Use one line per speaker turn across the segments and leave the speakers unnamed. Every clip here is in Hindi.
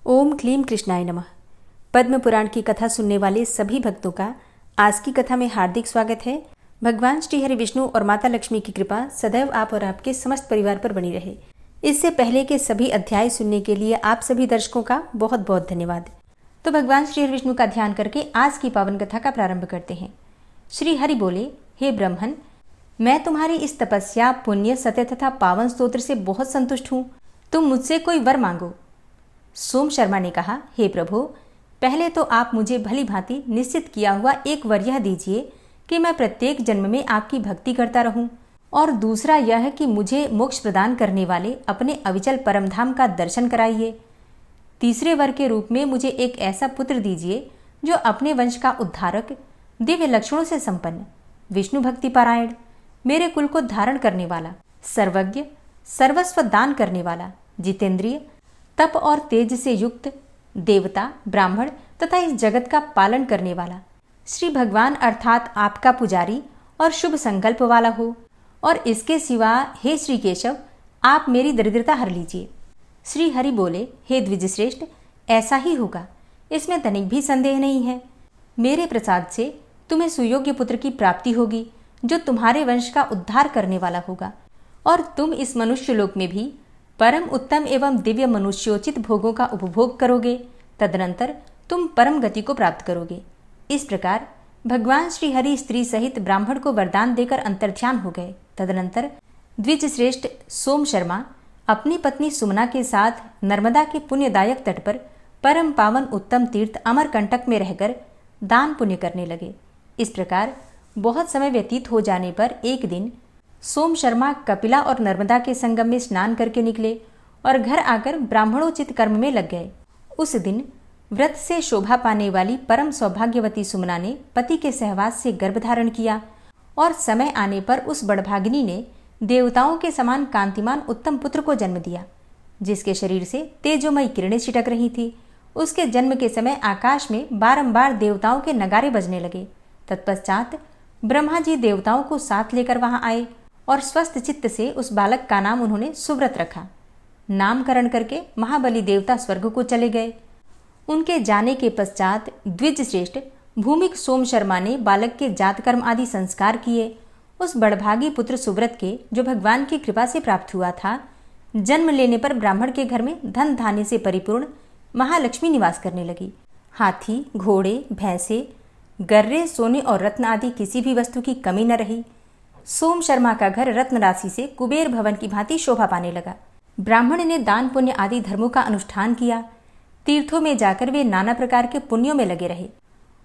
ओम क्लीम कृष्णाय नमः। पद्म पुराण की कथा सुनने वाले सभी भक्तों का आज की कथा में हार्दिक स्वागत है। भगवान श्री हरि विष्णु और माता लक्ष्मी की कृपा सदैव आप और आपके समस्त परिवार पर बनी रहे। इससे पहले के सभी अध्याय सुनने के लिए आप सभी दर्शकों का बहुत बहुत धन्यवाद। तो भगवान श्री हरि विष्णु का ध्यान करके आज की पावन कथा का प्रारंभ करते हैं। श्री हरि बोले, हे ब्रह्मन, मैं तुम्हारी इस तपस्या, पुण्य, सत्य तथा पावन स्तोत्र से बहुत संतुष्ट हूँ। तुम मुझसे कोई वर मांगो। सोम शर्मा ने कहा, हे प्रभु, पहले तो आप मुझे भली भांति निश्चित किया हुआ एक वर यह दीजिए कि मैं प्रत्येक जन्म में आपकी भक्ति करता रहूं, और दूसरा यह कि मुझे मोक्ष प्रदान करने वाले अपने अविचल परमधाम का दर्शन कराइए। तीसरे वर के रूप में मुझे एक ऐसा पुत्र दीजिए जो अपने वंश का उद्धारक, दिव्य लक्षणों से संपन्न, विष्णु भक्ति पारायण, मेरे कुल को धारण करने वाला, सर्वज्ञ, सर्वस्व दान करने वाला, जितेंद्रिय, तप और तेज से युक्त, देवता, ब्राह्मण तथा इस जगत का पालन करने वाला, श्री भगवान अर्थात आपका पुजारी और शुभ संकल्प वाला हो। और इसके सिवा हे श्री केशव, आप मेरी दरिद्रता हर लीजिए। श्री हरि बोले, हे द्विजश्रेष्ठ, ऐसा ही होगा, इसमें तनिक भी संदेह नहीं है। मेरे प्रसाद से तुम्हें सुयोग्य पुत्र की प्राप्ति होगी जो तुम्हारे वंश का उद्धार करने वाला होगा, और तुम इस मनुष्य लोक में भी परम उत्तम एवं दिव्य मनुष्योचित भोगों का उपभोग करोगे। तदनंतर तुम परम गति को प्राप्त करोगे। इस प्रकार भगवान श्री हरि स्त्री सहित ब्राह्मण को वरदान देकर अंतर्ध्यान हो गए। तदनंतर द्विज श्रेष्ठ सोम शर्मा अपनी पत्नी सुमना के साथ नर्मदा के पुण्यदायक तट पर परम पावन उत्तम तीर्थ अमरकंटक में रहकर दान पुण्य करने लगे। इस प्रकार बहुत समय व्यतीत हो जाने पर एक दिन सोम शर्मा कपिला और नर्मदा के संगम में स्नान करके निकले और घर आकर ब्राह्मणोचित कर्म में लग गए। उस दिन व्रत से शोभा पाने वाली परम सौभाग्यवती सुमना ने पति के सहवास से गर्भ धारण किया, और समय आने पर उस बड़भागिनी ने देवताओं के समान कांतिमान उत्तम पुत्र को जन्म दिया, जिसके शरीर से तेजोमयी किरणें छिटक रही थी। उसके जन्म के समय आकाश में बारंबार देवताओं के नगारे बजने लगे। तत्पश्चात ब्रह्मा जी देवताओं को साथ लेकर वहां आए और स्वस्थ चित्त से उस बालक का नाम उन्होंने सुव्रत रखा। नामकरण करके महाबली देवता स्वर्ग को चले गए। उनके जाने के पश्चात द्विज श्रेष्ठ भूमिक सोम शर्मा ने बालक के जातकर्म आदि संस्कार किए। उस बड़भागी पुत्र सुव्रत के, जो भगवान की कृपा से प्राप्त हुआ था, जन्म लेने पर ब्राह्मण के घर में धन धान्य से परिपूर्ण महालक्ष्मी निवास करने लगी। हाथी, घोड़े, भैंसे, गर्रे, सोने और रत्न आदि किसी भी वस्तु की कमी न रही। सोम शर्मा का घर रत्न राशि से कुबेर भवन की भांति शोभा पाने लगा। ब्राह्मण ने दान पुण्य आदि धर्मों का अनुष्ठान किया। तीर्थों में जाकर वे नाना प्रकार के पुण्यों में लगे रहे,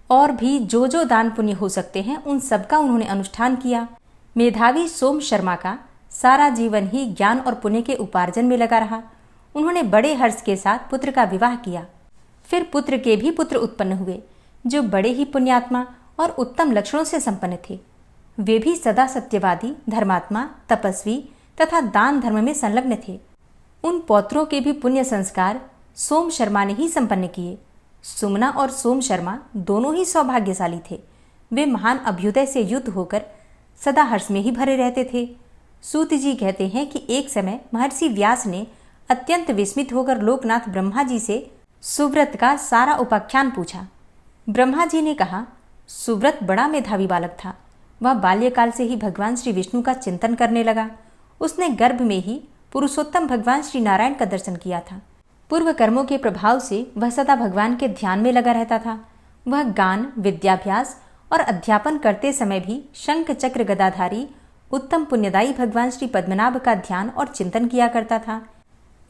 और भी जो जो दान पुण्य हो सकते हैं उन सबका उन्होंने अनुष्ठान किया। मेधावी सोम शर्मा का सारा जीवन ही ज्ञान और पुण्य के उपार्जन में लगा रहा। उन्होंने बड़े हर्ष के साथ पुत्र का विवाह किया। फिर पुत्र के भी पुत्र उत्पन्न हुए, जो बड़े ही पुण्यात्मा और उत्तम लक्षणों से संपन्न थे। वे भी सदा सत्यवादी, धर्मात्मा, तपस्वी तथा दान धर्म में संलग्न थे। उन पौत्रों के भी पुण्य संस्कार सोम शर्मा ने ही संपन्न किए। सुमना और सोम शर्मा दोनों ही सौभाग्यशाली थे। वे महान अभ्युदय से युक्त होकर सदा हर्ष में ही भरे रहते थे। सूत जी कहते हैं कि एक समय महर्षि व्यास ने अत्यंत विस्मित होकर लोकनाथ ब्रह्मा जी से सुव्रत का सारा उपाख्यान पूछा। ब्रह्मा जी ने कहा, सुव्रत बड़ा मेधावी बालक था। वह बाल्यकाल से ही भगवान श्री विष्णु का चिंतन करने लगा। उसने गर्भ में ही पुरुषोत्तम भगवान श्री नारायण का दर्शन किया था। पूर्व कर्मों के प्रभाव से वह सदा भगवान के ध्यान में लगा रहता था। वह गान, विद्याभ्यास और अध्यापन करते समय भी शंख चक्र गदाधारी उत्तम पुण्यदायी भगवान श्री पद्मनाभ का ध्यान और चिंतन किया करता था।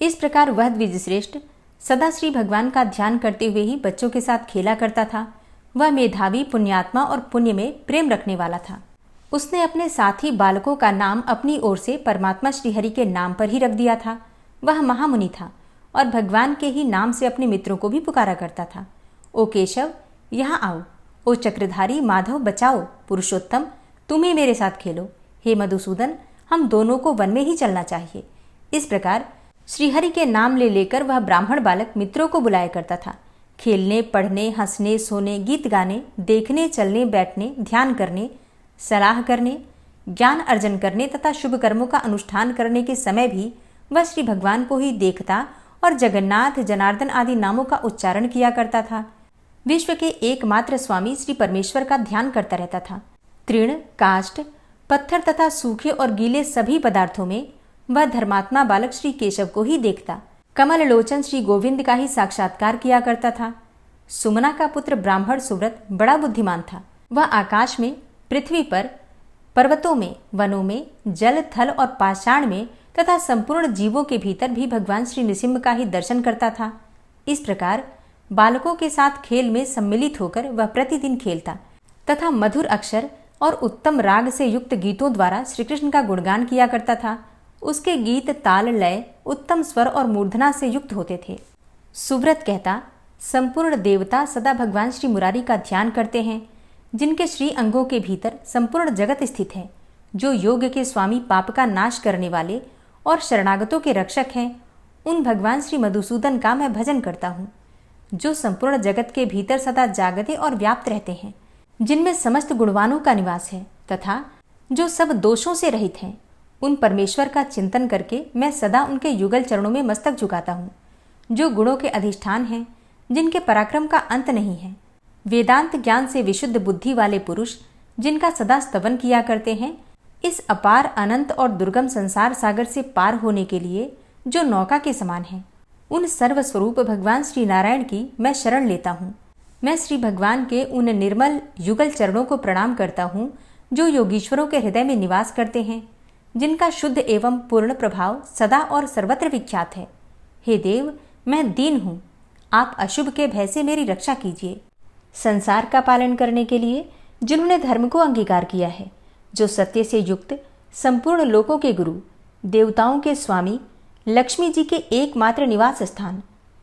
इस प्रकार वह द्विजश्रेष्ठ सदा श्री भगवान का ध्यान करते हुए ही बच्चों के साथ खेला करता था। वह मेधावी, पुण्यात्मा और पुण्य में प्रेम रखने वाला था। उसने अपने साथी बालकों का नाम अपनी ओर से परमात्मा श्रीहरि के नाम पर ही रख दिया था। वह महामुनि था और भगवान के ही नाम से अपने मित्रों को भी पुकारा करता था। ओ केशव, यहाँ आओ। ओ चक्रधारी माधव, बचाओ। पुरुषोत्तम, तुम ही मेरे साथ खेलो। हे मधुसूदन, हम दोनों को वन में ही चलना चाहिए। इस प्रकार श्रीहरि के नाम ले लेकर वह ब्राह्मण बालक मित्रों को बुलाया करता था। खेलने, पढ़ने, हंसने, सोने, गीत गाने, देखने, चलने, बैठने, ध्यान करने, सलाह करने, ज्ञान अर्जन करने तथा शुभ कर्मों का अनुष्ठान करने के समय भी वह श्री भगवान को ही देखता और जगन्नाथ, जनार्दन आदि नामों का उच्चारण किया करता था। विश्व के एकमात्र स्वामी श्री परमेश्वर का ध्यान करता रहता था। तृण, काष्ठ, पत्थर तथा सूखे और गीले सभी पदार्थों में वह धर्मात्मा बालक श्री केशव को ही देखता। कमल लोचन श्री गोविंद का ही साक्षात्कार किया करता था। सुमना का पुत्र ब्राह्मण सुव्रत बड़ा बुद्धिमान था। वह आकाश में, पृथ्वी पर, पर्वतों में, वनों में, जल, थल और पाषाण में तथा संपूर्ण जीवों के भीतर भी भगवान श्री नृसिंह का ही दर्शन करता था। इस प्रकार बालकों के साथ खेल में सम्मिलित होकर वह प्रतिदिन खेलता तथा मधुर अक्षर और उत्तम राग से युक्त गीतों द्वारा श्री कृष्ण का गुणगान किया करता था। उसके गीत ताल, लय, उत्तम स्वर और मूर्धना से युक्त होते थे। सुव्रत कहता, संपूर्ण देवता सदा भगवान श्री मुरारी का ध्यान करते हैं, जिनके श्री अंगों के भीतर संपूर्ण जगत स्थित है। जो योग के स्वामी, पाप का नाश करने वाले और शरणागतों के रक्षक हैं, उन भगवान श्री मधुसूदन का मैं भजन करता हूँ, जो संपूर्ण जगत के भीतर सदा जागते और व्याप्त रहते हैं, जिनमें समस्त गुणवानों का निवास है तथा जो सब दोषों से रहित हैं। उन परमेश्वर का चिंतन करके मैं सदा उनके युगल चरणों में मस्तक झुकाता हूँ, जो गुणों के अधिष्ठान हैं, जिनके पराक्रम का अंत नहीं है। वेदांत ज्ञान से विशुद्ध बुद्धि वाले पुरुष, जिनका सदा स्तवन किया करते हैं, इस अपार, अनंत और दुर्गम संसार सागर से पार होने के लिए जो नौका के समान है, उन सर्वस्वरूप भगवान श्री नारायण की मैं शरण लेता हूँ। मैं श्री भगवान के उन निर्मल युगल चरणों को प्रणाम करता हूँ, जो योगीश्वरों के हृदय में निवास करते हैं, जिनका शुद्ध एवं पूर्ण प्रभाव सदा और सर्वत्र विख्यात है। हे देव, मैं दीन हूँ, आप अशुभ के भय से मेरी रक्षा कीजिए। संसार का पालन करने के लिए जिन्होंने धर्म को अंगीकार किया है, जो सत्य से युक्त संपूर्ण लोकों के गुरु, देवताओं के स्वामी, लक्ष्मी जी के एकमात्र निवास स्थान,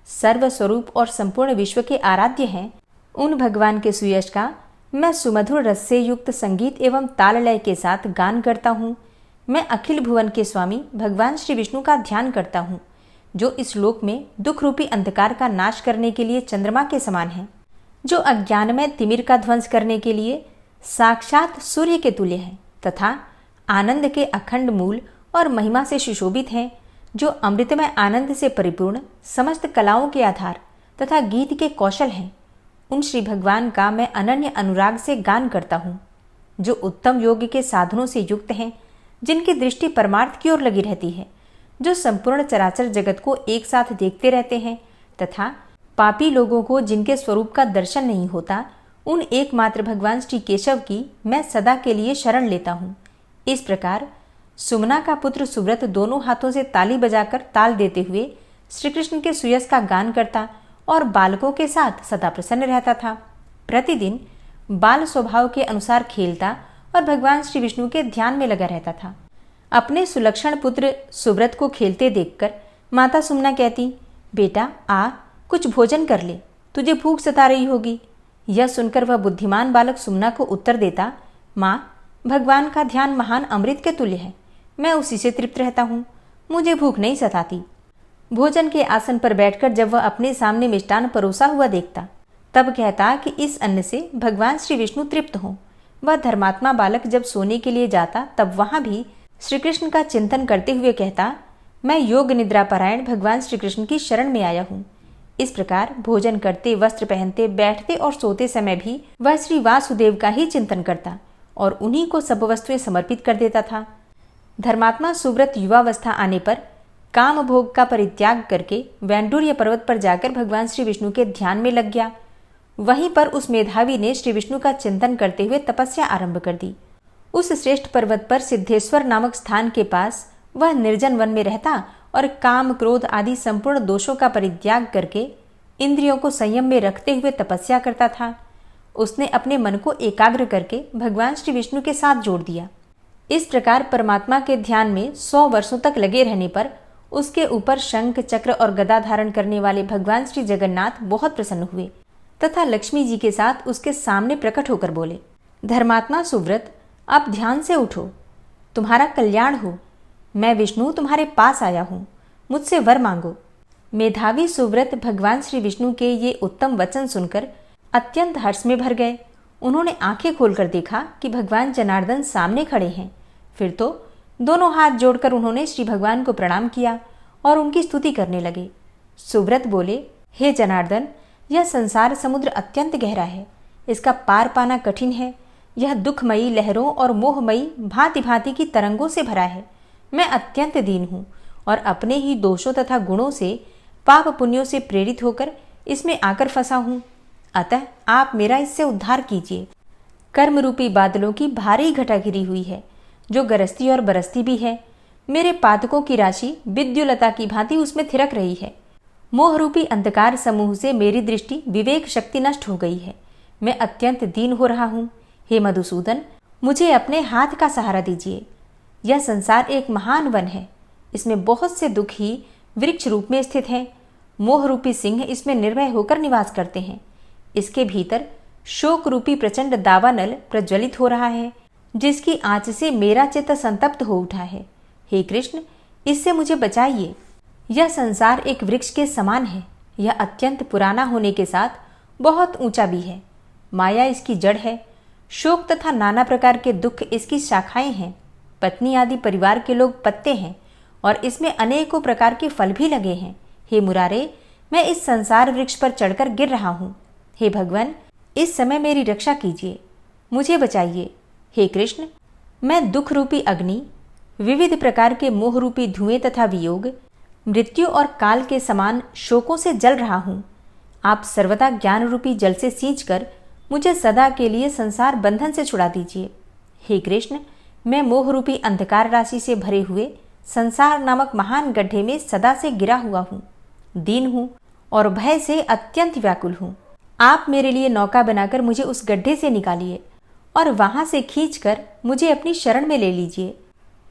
सर्वस्वरूप और संपूर्ण विश्व के आराध्य हैं, उन भगवान के सुयश का मैं सुमधुर रस से युक्त संगीत एवं ताल लय के साथ गान करता हूँ। मैं अखिल भुवन के स्वामी भगवान श्री विष्णु का ध्यान करता हूँ, जो इस लोक में दुख रूपी अंधकार का नाश करने के लिए चंद्रमा के समान है, जो अज्ञानमय तिमिर का ध्वंस करने के लिए साक्षात सूर्य के तुल्य है तथा आनंद के अखंड मूल और महिमा से सुशोभित है, जो अमृतमय आनंद से परिपूर्ण समस्त कलाओं के आधार तथा गीत के कौशल हैं। उन श्री भगवान का मैं अनन्य अनुराग से गान करता हूँ, जो उत्तम योग के साधनों से युक्त हैं, जिनकी दृष्टि परमार्थ की ओर लगी रहती है, जो संपूर्ण चराचर जगत को एक साथ देखते रहते हैं तथा पापी लोगों को जिनके स्वरूप का दर्शन नहीं होता, उन एकमात्र भगवान श्री केशव की मैं सदा के लिए शरण लेता हूँ। इस प्रकार सुमना का पुत्र सुव्रत दोनों हाथों से ताली बजाकर ताल देते हुए श्री कृष्ण के सुयस का गान करता और बालकों के साथ सदा प्रसन्न रहता था। प्रतिदिन बाल स्वभाव के अनुसार खेलता और भगवान श्री विष्णु के ध्यान में लगा रहता था। अपने सुलक्षण पुत्र सुव्रत को खेलते देखकर माता सुमना कहती, बेटा आ, कुछ भोजन कर ले, तुझे भूख सता रही होगी। यह सुनकर वह बुद्धिमान बालक सुमना को उत्तर देता, माँ, भगवान का ध्यान महान अमृत के तुल्य है, मैं उसी से तृप्त रहता हूँ, मुझे भूख नहीं सताती। भोजन के आसन पर बैठकर जब वह अपने सामने मिष्टान परोसा हुआ देखता, तब कहता कि इस अन्न से भगवान श्री विष्णु तृप्त हों। वह धर्मात्मा बालक जब सोने के लिए जाता, तब वहां भी श्री कृष्ण का चिंतन करते हुए कहता, मैं योग निद्रा परायण भगवान श्री कृष्ण की शरण में आया हूँ। इस प्रकार भोजन करते, वस्त्र पहनते, बैठते और सोते समय भी वह श्री वासुदेव का ही चिंतन करता और उन्हीं को सब वस्तुएं समर्पित कर देता था। धर्मात्मा सुव्रत युवावस्था आने पर काम भोग का परित्याग करके वैंडूर्य पर्वत पर जाकर भगवान श्री विष्णु के ध्यान में लग गया। वहीं पर उस मेधावी ने श्री विष्णु का चिंतन करते हुए तपस्या आरंभ कर दी। उस श्रेष्ठ पर्वत पर सिद्धेश्वर नामक स्थान के पास वह निर्जन वन में रहता और काम, क्रोध आदि संपूर्ण दोषों का परित्याग करके इंद्रियों को संयम में रखते हुए तपस्या करता था। उसने अपने मन को एकाग्र करके भगवान श्री विष्णु के साथ जोड़ दिया। इस प्रकार परमात्मा के ध्यान में 100 वर्षों तक लगे रहने पर उसके ऊपर शंख, चक्र और गदा धारण करने वाले भगवान श्री जगन्नाथ बहुत प्रसन्न हुए तथा लक्ष्मी जी के साथ उसके सामने प्रकट होकर बोले, धर्मात्मा सुव्रत, आप ध्यान से उठो, तुम्हारा कल्याण हो। मैं विष्णु तुम्हारे पास आया हूँ, मुझसे वर मांगो। मेधावी सुव्रत भगवान श्री विष्णु के ये उत्तम वचन सुनकर अत्यंत हर्ष में भर गए। उन्होंने आंखें खोलकर देखा कि भगवान जनार्दन सामने खड़े हैं। फिर तो दोनों हाथ जोड़कर उन्होंने श्री भगवान को प्रणाम किया और उनकी स्तुति करने लगे। सुव्रत बोले, हे जनार्दन, यह संसार समुद्र अत्यंत गहरा है, इसका पार पाना कठिन है। यह दुखमयी लहरों और मोहमयी भांति भांति की तरंगों से भरा है। मैं अत्यंत दीन हूँ और अपने ही दोषों तथा गुणों से, पाप पुण्यों से प्रेरित होकर इसमें आकर फंसा हूँ। अतः आप मेरा इससे उद्धार कीजिए। कर्म रूपी बादलों की भारी घटा घिरी हुई है, जो गरजती और बरसती भी है। मेरे पातकों की राशि विद्युलता की भांति उसमें थिरक रही है। मोह रूपी अंधकार समूह से मेरी दृष्टि विवेक शक्ति नष्ट हो गई है। मैं अत्यंत दीन हो रहा हूँ। हे मधुसूदन, मुझे अपने हाथ का सहारा दीजिए। यह संसार एक महान वन है, इसमें बहुत से दुख ही वृक्ष रूप में स्थित हैं। मोह रूपी सिंह इसमें निर्भय होकर निवास करते हैं। इसके भीतर शोक रूपी प्रचंड दावानल प्रज्वलित हो रहा है, जिसकी आंच से मेरा चित्त संतप्त हो उठा है। हे कृष्ण, इससे मुझे बचाइए। यह संसार एक वृक्ष के समान है। यह अत्यंत पुराना होने के साथ बहुत ऊंचा भी है। माया इसकी जड़ है। शोक तथा नाना प्रकार के दुख इसकी शाखाएं हैं। पत्नी आदि परिवार के लोग पत्ते हैं और इसमें अनेकों प्रकार के फल भी लगे हैं। हे मुरारे, मैं इस संसार वृक्ष पर चढ़कर गिर रहा हूँ। हे भगवान, इस समय मेरी रक्षा कीजिए, मुझे बचाइए। हे कृष्ण, मैं दुख रूपी अग्नि, विविध प्रकार के मोह रूपी धुएं तथा वियोग, मृत्यु और काल के समान शोकों से जल रहा हूँ। आप सर्वदा ज्ञान रूपी जल से सींचकर मुझे सदा के लिए संसार बंधन से छुड़ा दीजिए। हे कृष्ण, मैं मोह रूपी अंधकार राशि से भरे हुए संसार नामक महान गड्ढे में सदा से गिरा हुआ हूँ। दीन हूँ और भय से अत्यंत व्याकुल हूँ। आप मेरे लिए नौका बनाकर मुझे उस गड्ढे से निकालिए और वहां से खींचकर मुझे अपनी शरण में ले लीजिए।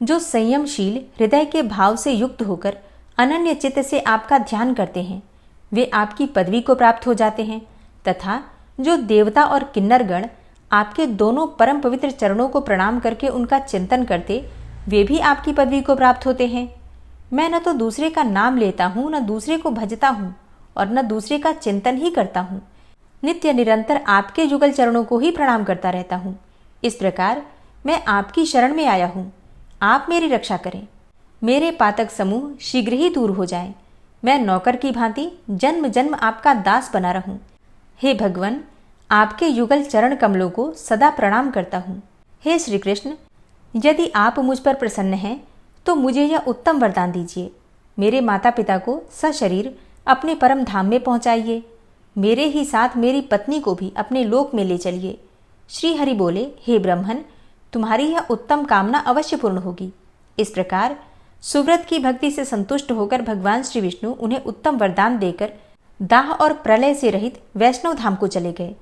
जो संयमशील हृदय के भाव से युक्त होकर अनन्य चित्त से आपका ध्यान करते हैं, वे आपकी पदवी को प्राप्त हो जाते हैं, तथा जो देवता और किन्नरगण आपके दोनों परम पवित्र चरणों को प्रणाम करके उनका चिंतन करते, वे भी आपकी पदवी को प्राप्त होते हैं। मैं न तो दूसरे का नाम लेता हूँ, न दूसरे को भजता हूँ और न दूसरे का चिंतन ही करता हूँ। नित्य निरंतर आपके युगल चरणों को ही प्रणाम करता रहता हूँ। इस प्रकार मैं आपकी शरण में आया हूँ। आप मेरी रक्षा करें। मेरे पातक समूह शीघ्र ही दूर हो जाएं। मैं नौकर की भांति जन्म जन्म आपका दास बना रहूं। हे भगवान, आपके युगल चरण कमलों को सदा प्रणाम करता हूँ। हे श्री कृष्ण, यदि आप मुझ पर प्रसन्न हैं तो मुझे यह उत्तम वरदान दीजिए। मेरे माता पिता को सशरीर अपने परम धाम में पहुँचाइए। मेरे ही साथ मेरी पत्नी को भी अपने लोक में ले चलिए। श्री हरि बोले, हे ब्रह्मन, तुम्हारी यह उत्तम कामना अवश्य पूर्ण होगी। इस प्रकार सुव्रत की भक्ति से संतुष्ट होकर भगवान श्री विष्णु उन्हें उत्तम वरदान देकर दाह और प्रलय से रहित वैष्णव धाम को चले गए।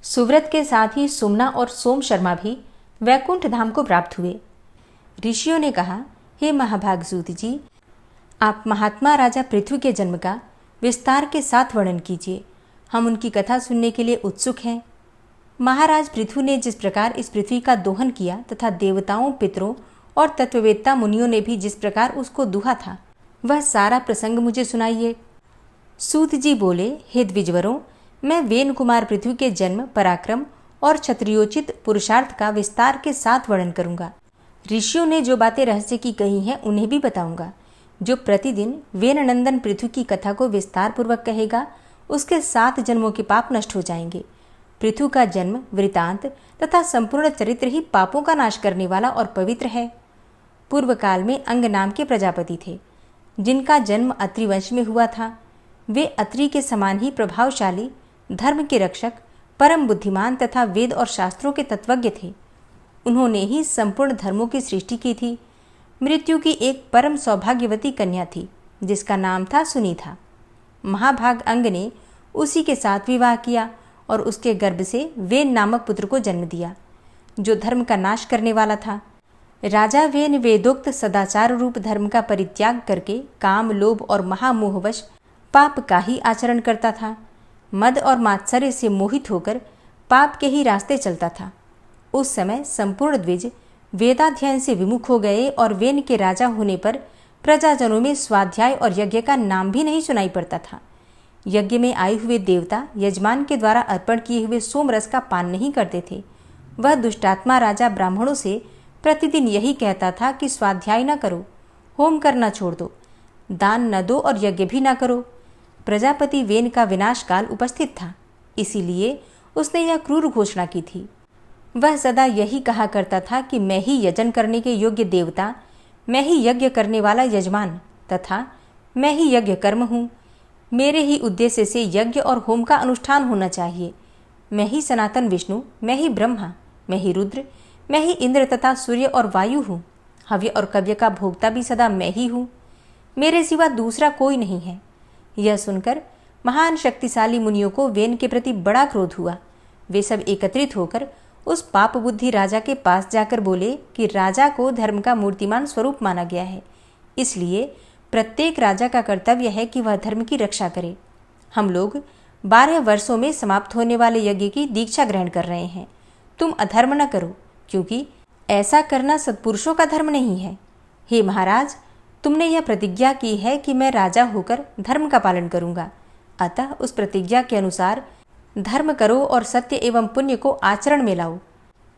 सुव्रत के साथ ही सुमना और सोम शर्मा भी वैकुंठ धाम को प्राप्त हुए। ऋषियों ने कहा, हे महाभागसूत जी, आप महात्मा राजा पृथ्वी के जन्म का विस्तार के साथ वर्णन कीजिए। हम उनकी कथा सुनने के लिए उत्सुक हैं। महाराज पृथु ने जिस प्रकार इस पृथ्वी का दोहन किया तथा देवताओं, पितरों और तत्ववेत्ता मुनियों ने भी जिस प्रकार उसको दुहा था, वह सारा प्रसंग मुझे सुनाइए। सूत जी बोले, हे द्विजवरों, मैं वेन कुमार पृथ्वी के जन्म, पराक्रम और क्षत्रियोचित पुरुषार्थ का विस्तार के साथ वर्णन करूंगा। ऋषियों ने जो बातें रहस्य की कही हैं उन्हें भी बताऊंगा। जो प्रतिदिन वेन नंदन पृथ्वी की कथा को विस्तार पूर्वक कहेगा, उसके 7 जन्मों के पाप नष्ट हो जाएंगे। पृथु का जन्म, वृतांत तथा संपूर्ण चरित्र ही पापों का नाश करने वाला और पवित्र है। पूर्व काल में अंग नाम के प्रजापति थे, जिनका जन्म अत्रि वंश में हुआ था। वे अत्रि के समान ही प्रभावशाली, धर्म के रक्षक, परम बुद्धिमान तथा वेद और शास्त्रों के तत्वज्ञ थे। उन्होंने ही संपूर्ण धर्मों की सृष्टि की थी। मृत्यु की एक परम सौभाग्यवती कन्या थी, जिसका नाम था सुनीता। महाभाग अंग ने उसी के साथ विवाह किया और उसके गर्भ से वेन नामक पुत्र को जन्म दिया, जो धर्म का नाश करने वाला था। राजा वेन वेदोक्त सदाचार रूप धर्म का परित्याग करके काम, लोभ और महामोहवश पाप का ही आचरण करता था। मद और मात्सर्य से मोहित होकर पाप के ही रास्ते चलता था। उस समय संपूर्ण द्विज वेदाध्ययन से विमुख हो गए और वेन के राजा होने पर प्रजाजनों में स्वाध्याय और यज्ञ का नाम भी नहीं सुनाई पड़ता था। यज्ञ में आए हुए देवता यजमान के द्वारा अर्पण किए हुए सोम रस का पान नहीं करते थे। वह दुष्टात्मा राजा ब्राह्मणों से प्रतिदिन यही कहता था कि स्वाध्याय न करो, होम करना छोड़ दो, दान न दो और यज्ञ भी न करो। प्रजापति वेन का विनाश काल उपस्थित था, इसीलिए उसने यह क्रूर घोषणा की थी। वह सदा यही कहा करता था कि मैं ही यजन करने के योग्य देवता, मैं ही यज्ञ करने वाला यजमान तथा मैं ही यज्ञ कर्म हूँ। मेरे ही उद्देश्य से यज्ञ और होम का अनुष्ठान होना चाहिए। मैं ही सनातन विष्णु, मैं ही ब्रह्मा, मैं ही रुद्र, मैं ही इंद्र तथा सूर्य और वायु हूँ। हव्य और कव्य का भोक्ता भी सदा मैं ही हूँ। मेरे सिवा दूसरा कोई नहीं है। यह सुनकर महान शक्तिशाली मुनियों को वेन के प्रति बड़ा क्रोध हुआ। वे सब एकत्रित होकर उस पाप बुद्धि राजा के पास जाकर बोले कि राजा को धर्म का मूर्तिमान स्वरूप माना गया है, इसलिए प्रत्येक राजा का कर्तव्य है कि वह धर्म की रक्षा करे। हम लोग 12 वर्षों में समाप्त होने वाले यज्ञ की दीक्षा ग्रहण कर रहे हैं। तुम अधर्म न करो, क्योंकि ऐसा करना सत्पुरुषों का धर्म नहीं है। हे महाराज, तुमने यह प्रतिज्ञा की है कि मैं राजा होकर धर्म का पालन करूंगा, अतः उस प्रतिज्ञा के अनुसार धर्म करो और सत्य एवं पुण्य को आचरण में लाओ।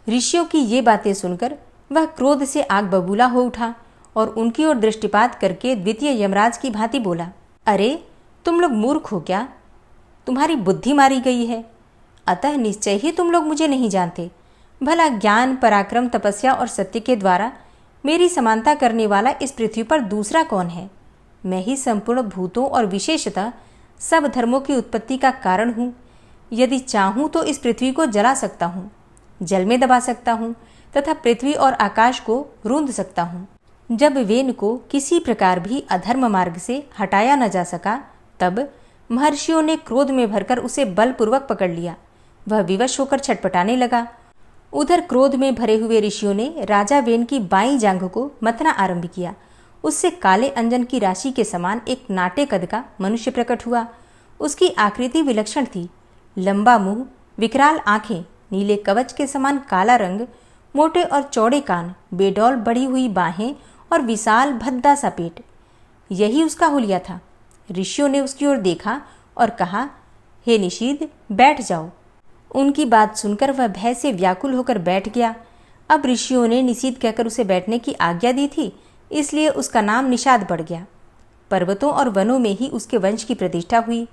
ऋषियों की ये बातें सुनकर वह क्रोध से आग बबूला हो उठा और उनकी ओर दृष्टिपात करके द्वितीय यमराज की भांति बोला, अरे तुम लोग मूर्ख हो क्या? तुम्हारी बुद्धि मारी गई है, अतः निश्चय ही तुम लोग मुझे नहीं जानते। भला ज्ञान, पराक्रम, तपस्या और सत्य के द्वारा मेरी समानता करने वाला इस पृथ्वी पर दूसरा कौन है? मैं ही संपूर्ण भूतों और विशेषतः सब धर्मों की उत्पत्ति का कारण हूँ। यदि चाहूँ तो इस पृथ्वी को जला सकता हूँ, जल में दबा सकता हूँ तथा पृथ्वी और आकाश को रूंध सकता हूँ। जब वेन को किसी प्रकार भी अधर्म मार्ग से हटाया न जा सका, तब महर्षियों ने क्रोध में भरकर उसे बलपूर्वक पकड़ लिया। वह विवश होकर छटपटाने लगा। उधर क्रोध में भरे हुए ऋषियों ने राजा वेन की बाईं जांघ को मथना आरंभ किया। उससे काले अंजन की राशि के समान एक नाटे कद का मनुष्य प्रकट हुआ। उसकी आकृति विलक्षण थी। लंबा मुंह, विकराल आंखें, नीले कवच के समान काला रंग, मोटे और चौड़े कान, बेडौल बढ़ी हुई बाहें और विशाल भद्दा सा पेट, यही उसका हुलिया था। ऋषियों ने उसकी ओर देखा और कहा, हे निषीद, बैठ जाओ। उनकी बात सुनकर वह भय से व्याकुल होकर बैठ गया। अब ऋषियों ने निषीद कहकर उसे बैठने की आज्ञा दी थी, इसलिए उसका नाम निषाद पड़ गया। पर्वतों और वनों में ही उसके वंश की प्रतिष्ठा हुई।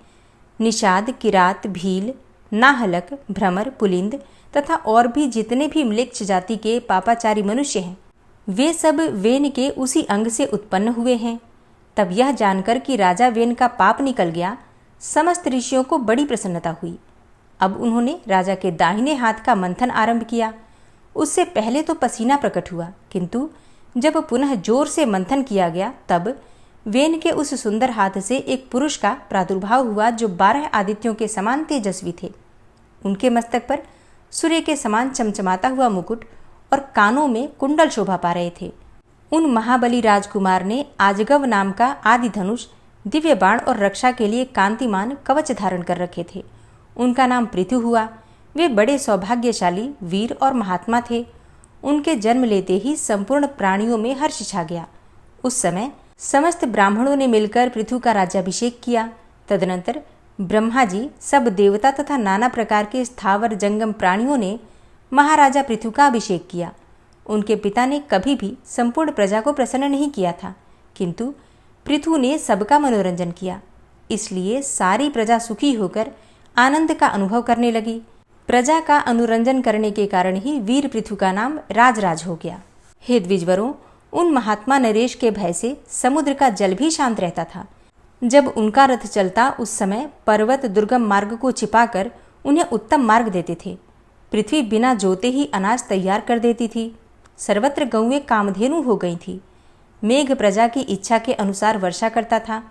निषाद, किरात, भील, नाहलक, भ्रमर, पुलिंद तथा और भी जितने भी म्लेच्छ जाति के पापाचारी मनुष्य हैं, वे सब वेन के उसी अंग से उत्पन्न हुए हैं। तब यह जानकर कि राजा वेन का पाप निकल गया, समस्त ऋषियों को बड़ी प्रसन्नता हुई। अब उन्होंने राजा के दाहिने हाथ का मंथन आरंभ किया। उससे पहले तो पसीना प्रकट हुआ, किंतु जब पुनः जोर से मंथन किया गया, तब वेन के उस सुंदर हाथ से एक पुरुष का प्रादुर्भाव हुआ जो 12 आदित्यों के समान तेजस्वी थे। उनके मस्तक पर सूर्य के समान चमचमाता हुआ मुकुट और कानों में कुंडल शोभा पा रहे थे। उन महाबली राजकुमार ने आजगव नाम का आदि धनुष, दिव्य बाण और रक्षा के लिए कांतिमान कवच धारण कर रखे थे। उनका नाम पृथु हुआ। वे बड़े सौभाग्यशाली, वीर और महात्मा थे। उनके जन्म लेते ही संपूर्ण प्राणियों में हर्ष छा गया। उस समय समस्त ब्राह्मणों ने मिलकर पृथु का राज्याभिषेक किया। तदनंतर ब्रह्मा जी, सब देवता तथा नाना प्रकार के स्थावर जंगम प्राणियों ने महाराजा पृथु का अभिषेक किया। उनके पिता ने कभी भी संपूर्ण प्रजा को प्रसन्न नहीं किया था, किंतु पृथु ने सबका मनोरंजन किया। इसलिए सारी प्रजा सुखी होकर आनंद का अनुभव करने लगी। प्रजा का अनुरंजन करने के कारण ही वीर पृथु का नाम राजराज हो गया। हे द्विजवरों, उन महात्मा नरेश के भय से समुद्र का जल भी शांत रहता था। जब उनका रथ चलता, उस समय पर्वत दुर्गम मार्ग को छिपाकर उन्हें उत्तम मार्ग देते थे। पृथ्वी बिना जोते ही अनाज तैयार कर देती थी। सर्वत्र गौएं कामधेनु हो गई थी। मेघ प्रजा की इच्छा के अनुसार वर्षा करता था।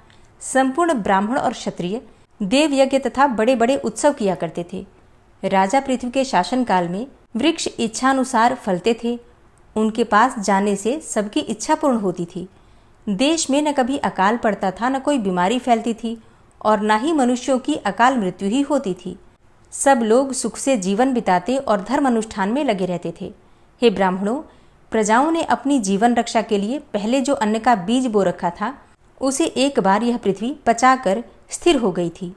संपूर्ण ब्राह्मण और क्षत्रिय देव यज्ञ तथा बड़े बड़े उत्सव किया करते थे। राजा पृथ्वी के शासनकाल में वृक्ष इच्छानुसार फलते थे। उनके पास जाने से सबकी इच्छा पूर्ण होती थी। देश में न कभी अकाल पड़ता था, न कोई बीमारी फैलती थी और न ही मनुष्यों की अकाल मृत्यु ही होती थी। सब लोग सुख से जीवन बिताते और धर्म अनुष्ठान में लगे रहते थे। हे ब्राह्मणों, प्रजाओं ने अपनी जीवन रक्षा के लिए पहले जो अन्न का बीज बो रखा था, उसे एक बार यह पृथ्वी पचाकर स्थिर हो गई थी।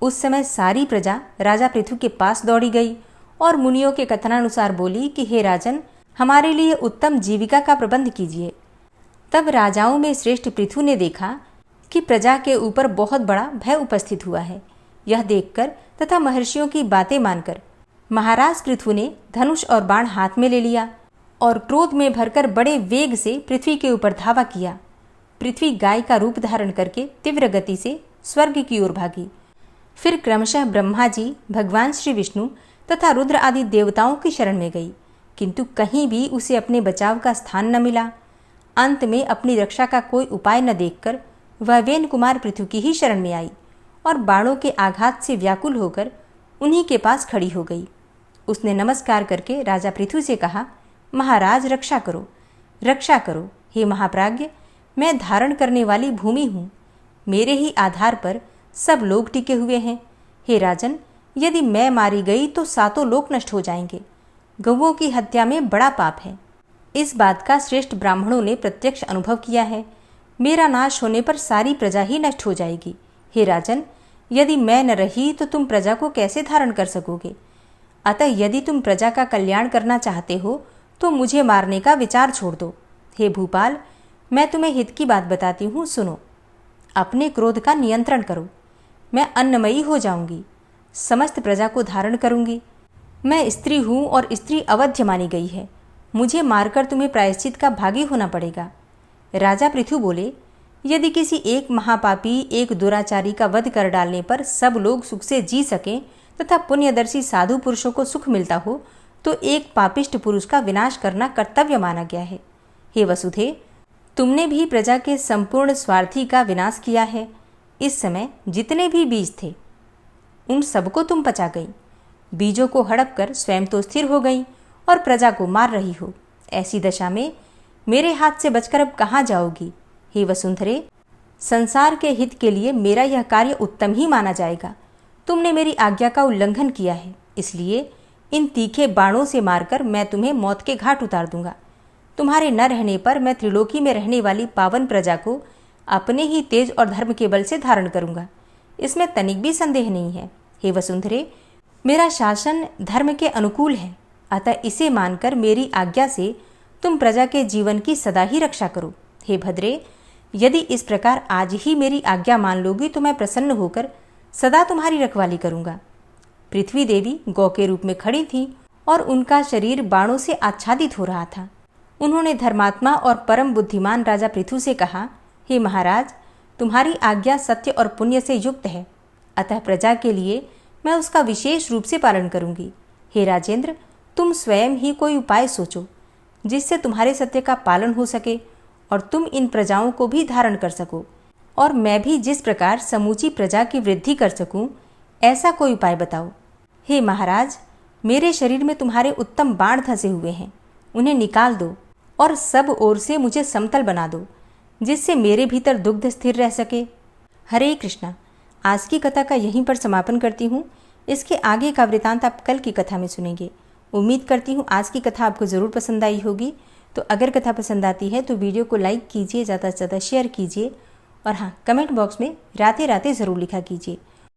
उस समय सारी प्रजा राजा पृथु के पास दौड़ी गई और मुनियों के कथनानुसार बोली कि हे राजन, हमारे लिए उत्तम जीविका का प्रबंध कीजिए। तब राजाओं में श्रेष्ठ पृथु ने देखा कि प्रजा के ऊपर बहुत बड़ा भय उपस्थित हुआ है। यह देखकर तथा महर्षियों की बातें मानकर महाराज पृथु ने धनुष और बाण हाथ में ले लिया और क्रोध में भरकर बड़े वेग से पृथ्वी के ऊपर धावा किया। पृथ्वी गाय का रूप धारण करके तीव्र गति से स्वर्ग की ओर भागी। फिर क्रमशः ब्रह्मा जी, भगवान श्री विष्णु तथा रुद्र आदि देवताओं की शरण में गई, किंतु कहीं भी उसे अपने बचाव का स्थान न मिला। अंत में अपनी रक्षा का कोई उपाय न देखकर वह वेन कुमार पृथु की ही शरण में आई और बाणों के आघात से व्याकुल होकर उन्हीं के पास खड़ी हो गई। उसने नमस्कार करके राजा पृथु से कहा, महाराज रक्षा करो, रक्षा करो। हे महाप्राज्ञ, मैं धारण करने वाली भूमि हूँ, मेरे ही आधार पर सब लोग टिके हुए हैं। हे राजन, यदि मैं मारी गई तो सातों लोक नष्ट हो जाएंगे। गौओं की हत्या में बड़ा पाप है। इस बात का श्रेष्ठ ब्राह्मणों ने प्रत्यक्ष अनुभव किया है। मेरा नाश होने पर सारी प्रजा ही नष्ट हो जाएगी। हे राजन, यदि मैं न रही तो तुम प्रजा को कैसे धारण कर सकोगे? अतः यदि तुम प्रजा का कल्याण करना चाहते हो तो मुझे मारने का विचार छोड़ दो। हे भूपाल, मैं तुम्हें हित की बात बताती हूँ, सुनो। अपने क्रोध का नियंत्रण करो। मैं अन्नमयी हो जाऊंगी, समस्त प्रजा को धारण करूंगी। मैं स्त्री हूँ और स्त्री अवध्य मानी गई है। मुझे मारकर तुम्हें प्रायश्चित का भागी होना पड़ेगा। राजा पृथु बोले, यदि किसी एक महापापी, एक दुराचारी का वध कर डालने पर सब लोग सुख से जी सकें तथा पुण्यदर्शी साधु पुरुषों को सुख मिलता हो तो एक पापिष्ट पुरुष का विनाश करना कर्तव्य माना गया है। हे वसुधे, तुमने भी प्रजा के संपूर्ण स्वार्थी का विनाश किया है। इस समय जितने भी बीज थे उन सबको तुम पचा गई। बीजों को हड़प कर स्वयं तो स्थिर हो गई और प्रजा को मार रही हो। ऐसी दशा में मेरे हाथ से बचकर अब कहाँ जाओगी? हे वसुंधरे, संसार के हित के लिए मेरा यह कार्य उत्तम ही माना जाएगा। तुमने मेरी आज्ञा का उल्लंघन किया है, इसलिए इन तीखे बाणों से मारकर मैं तुम्हें मौत के घाट उतार दूंगा। तुम्हारे न रहने पर मैं त्रिलोकी में रहने वाली पावन प्रजा को अपने ही तेज और धर्म के बल से धारण करूंगा, इसमें तनिक भी संदेह नहीं है। हे वसुंधरे, मेरा शासन धर्म के अनुकूल है, अतः इसे मानकर मेरी आज्ञा से तुम प्रजा के जीवन की सदा ही रक्षा करो। हे भद्रे, यदि इस प्रकार आज ही मेरी आज्ञा मान लोगी तो मैं प्रसन्न होकर सदा तुम्हारी रखवाली करूंगा। पृथ्वी देवी गौ के रूप में खड़ी थी और उनका शरीर बाणों से आच्छादित हो रहा था। उन्होंने धर्मात्मा और परम बुद्धिमान राजा पृथु से कहा, हे महाराज, तुम्हारी आज्ञा सत्य और पुण्य से युक्त है, अतः प्रजा के लिए मैं उसका विशेष रूप से पालन करूंगी। हे राजेंद्र, तुम स्वयं ही कोई उपाय सोचो जिससे तुम्हारे सत्य का पालन हो सके और तुम इन प्रजाओं को भी धारण कर सको और मैं भी जिस प्रकार समूची प्रजा की वृद्धि कर सकूं, ऐसा कोई उपाय बताओ। हे महाराज, मेरे शरीर में तुम्हारे उत्तम बाण धंसे हुए हैं, उन्हें निकाल दो और सब ओर से मुझे समतल बना दो, जिससे मेरे भीतर दुग्ध स्थिर रह सके। हरे कृष्णा। आज की कथा का यहीं पर समापन करती हूँ। इसके आगे का वृतांत आप कल की कथा में सुनेंगे। उम्मीद करती हूँ आज की कथा आपको ज़रूर पसंद आई होगी। तो अगर कथा पसंद आती है तो वीडियो को लाइक कीजिए, ज़्यादा से ज़्यादा शेयर कीजिए और हाँ, कमेंट बॉक्स में राते राते ज़रूर लिखा कीजिए।